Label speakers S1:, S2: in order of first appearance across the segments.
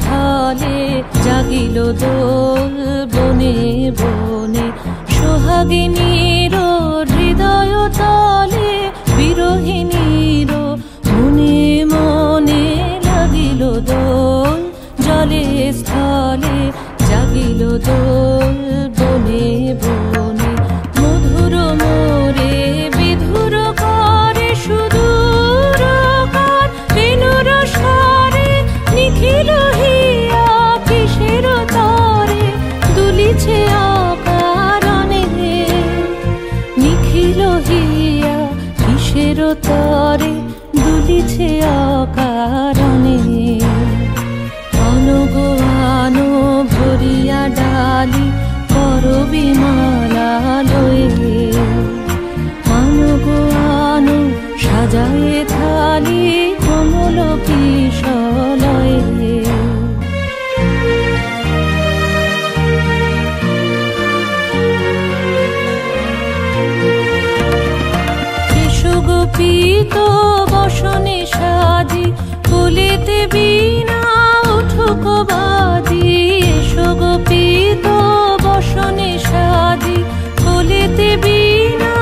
S1: স্থলে জাগিল দোল বনে বনে সোহাগিনীর হৃদয় তলে বিরহিণীর মনে মনে লাগিল দোল জলে স্থলে জাগিল দোল বনে বনে মধুর মোরে বিধুর করে সুদূর কার বেণুর স্বরে নিখিল হিয়া কিসের তরে দুলিছে অকারণে নিখিল হিয়া কিসের তরে দুলিছে অকারণে অনুগো আনো ভরিয়া ডালি করবি মালা লয়ে অনুগো আনো সাজায়ে থালি কমল কিশলয়ে গোপীত বসনে সাজি কুলিতে বীণা উঠুক বাজি এসো গোপীত বসনে সাজি কুলিতে বীণা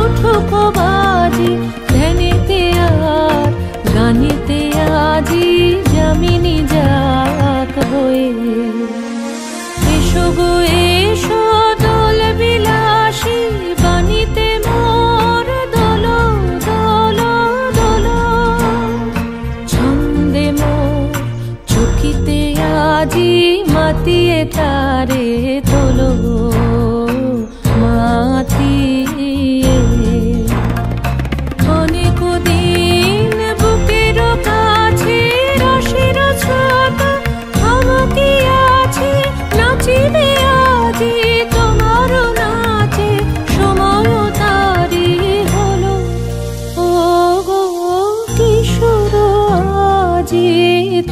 S1: উঠুক বাজি ধ্যানেতে আর গানেতে আজি যামিনী যাক হয়ে এসো গো এসো দোল বিলাসী বাণীতে মোর দোল দোল দোল ছন্দে মোর চকিতে আজি মাতিয়ে তারে তোলো মাতিয়ে অনেক দিন বুকের কাছে রসের ছোট আমাকে আছে নাচিবে আজি তোমার নাচে সময় তারি হলো ও গো কিশোর আজি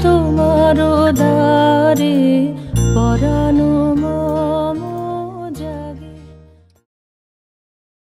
S1: তোমার দ্বারে পরানো